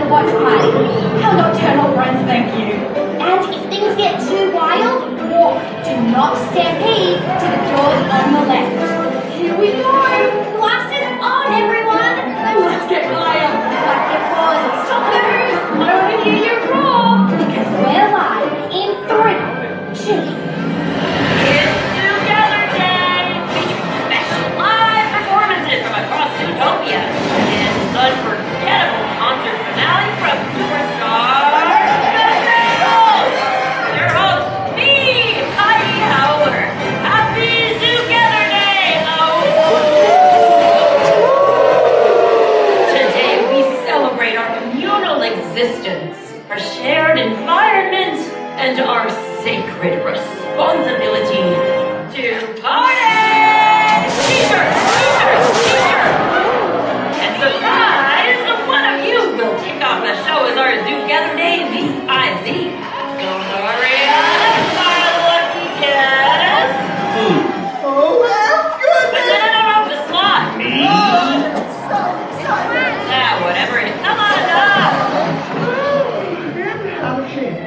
the watch party. Tell nocturnal friends thank you. And if things get too wild, walk. Do not stampede to the doors on the left. Here we go. Glasses on, everyone. And let's get wild. Clap your paws and stop the moves. I want to hear you roar. Because we're live in 3, 2. It's Zoogether Day, featuring special live performances from across Zootopia and unforgettable concert finale from superstar their host, me, Heidi Howard. Happy Zoogether Day! Today we celebrate our communal existence, our shared environment, and our sacred responsibility to party! T-shirts! And surprise, one of you will kick off the show as our Zoogether Day VIZ. Gloria, my lucky guess. Oh, well, good. No, the slot. Me? Whatever it is. Come on up.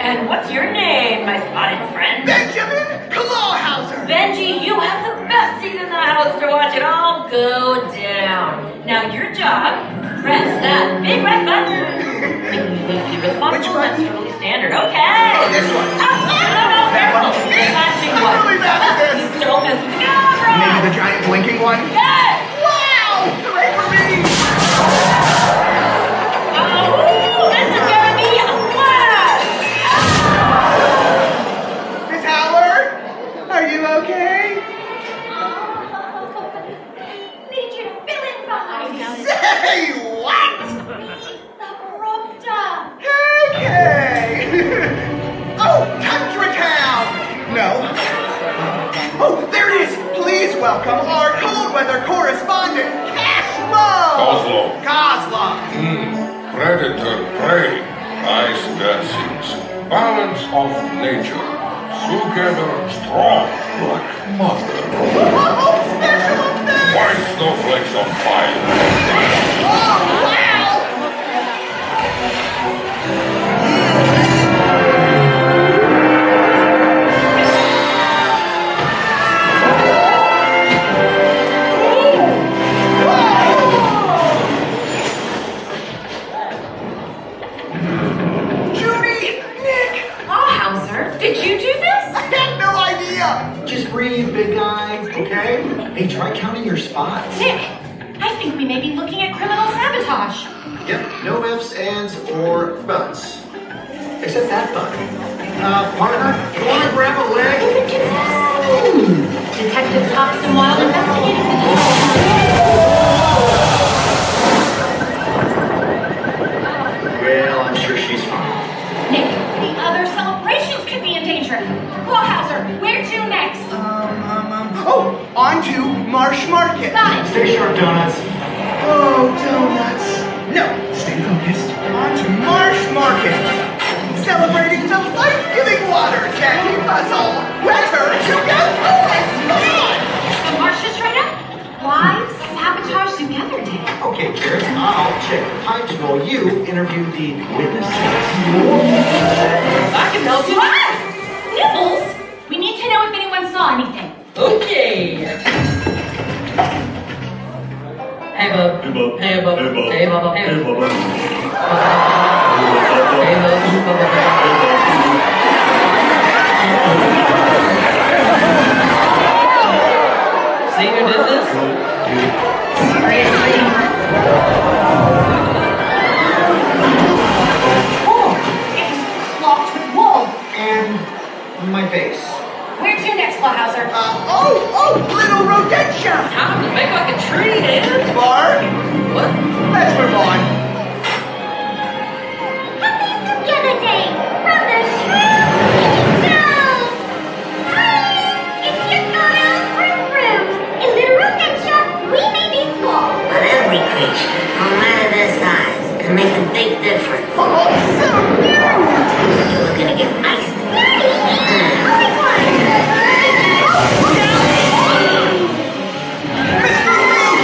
And what's your name, my spotted friend? Benjamin Clawhauser. Benji, you have the best seat in the house to watch it all go down. Now your job, press that big red button. Be responsible, that's totally standard. Okay. Oh, this one. No, careful. The flashing one. I'm really bad at this. Don't miss the camera. Maybe the giant blinking one? Yes. Wow! Hooray for me! Oh, this is gonna be a blast. Miss Howard? Are you okay? Need you to fill in for us. Say what? The prompter. Okay. Oh, Tundra Town! No. Oh, there it is! Please welcome our cold weather correspondent, Cashmo! Kozlov. Predator, prey, ice dancings, balance of nature, together strong like mother. Oh, special effects! White snowflakes on fire. Oh, wow! Did you do this? I had no idea! Just breathe, big guy, okay? Hey, try counting your spots. Nick, I think we may be looking at criminal sabotage. Yep, no ifs, ands, or buts. Except that button. Partner, you want to grab a leg? Who could do this? Detective Cox and Wild investigating the Well, I'm sure she's fine. Nick, the other celebrations could be in danger. Clawhauser, where to next? Oh, on to Marsh Market. Got it. Stay sharp, donuts. Oh, donuts. No, stay focused. On to Marsh Market. Celebrating the life-giving waters that keep us all wetter together. The Marsh is right up. Why sabotage Zoogether Day? Okay, Jared, I'll check the pipes while you interview the witnesses. I can help you. Ah! Nibbles! We need to know if anyone saw anything. Okay. Hey, bub. Hey, bub. Hey, bub. Hey, bub. Hey, bub. Hey, bub. Hey, bub. See who did this? Seriously? Oh, it's locked with wool. And my face. Where to next, Clawhauser? Little rodentia! Time to make like a tree, dude. Bark! What? Let's move on. Happy Zoogether Day from the Shroom Show! Hi! It's your girl, Vroom Vroom. In Little Rodentia, we may be small. But every creature, no matter their size, can make a big difference. Oh, so cute! You're gonna get iced. Daddy! Only one! Look out! Mr. Room!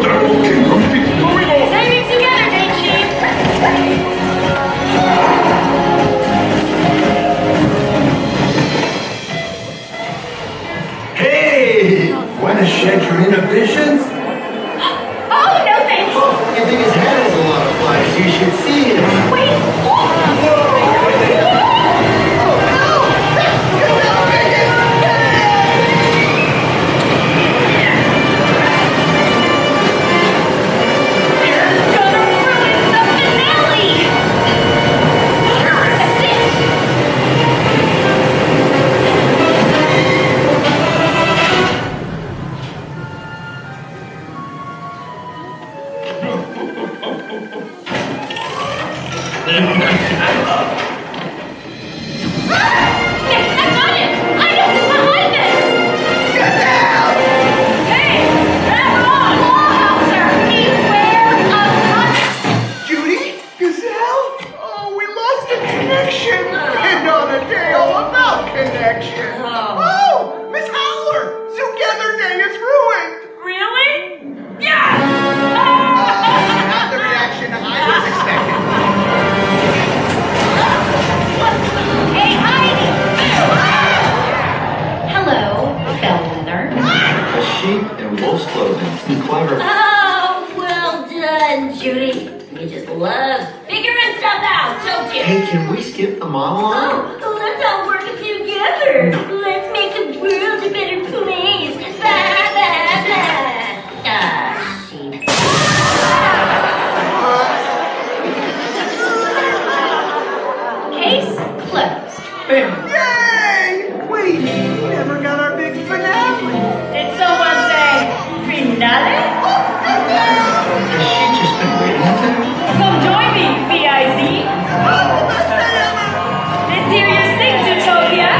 Dragon Kingdom is going on. Saving together, Day Chief. Hey! Wanna shed your inhibitions? Oh, no thanks. You think his head has a lot of flies? You should see it. Wait. Judy? Gazelle? Oh, we lost the connection. And on a day all about connection. Oh, Miss Howler! Zoogether Day is ruined! Really? Yeah! Not the reaction I was expecting. Hey, Heidi! Hello, Bellwether. A sheep in wolf's clothing. Clever. Oh, well done, Judy. You just love figuring stuff out, don't you? Hey, can we skip the monologue? Oh, let's all work together. Let's make the world a better place. Blah, blah, blah. Sheep. Case closed. Boom. Yay! Wait, we never got our big finale. Did someone say finale? Has she just been waiting to? Come join me, B.I.Z. Let's hear you sing, Zootopia.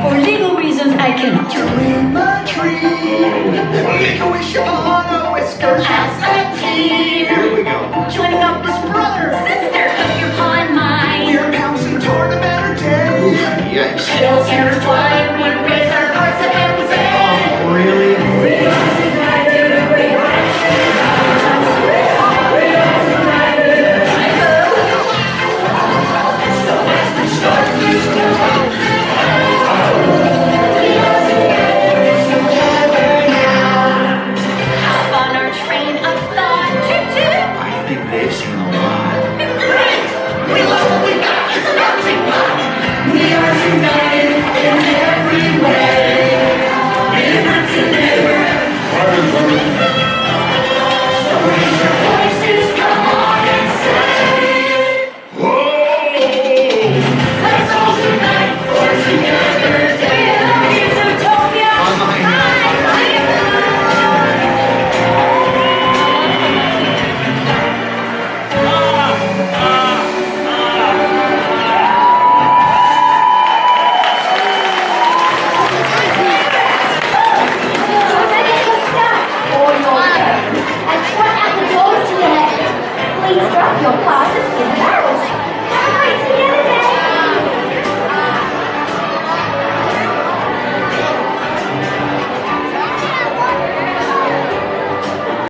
For legal reasons, I cannot. Dream a dream. Make a wish upon a whisker. As a team, Here we go. Joining up as brothers. sister of your fine mind. We're pouncing toward a better day. Yikes. Skills intertwined, we raise our hearts and we say, Oh, really? Hop on our train of thought. I think they've seen a lot. Great! We love what we got. It's a melting pot. We are united in every way. Neighbor to neighbor. So raise your voices, come on and say, let's all unite for Zoogether Day. Here's Zootopia. On my And shut out the doors to the heavens. Please drop your glasses in barrels.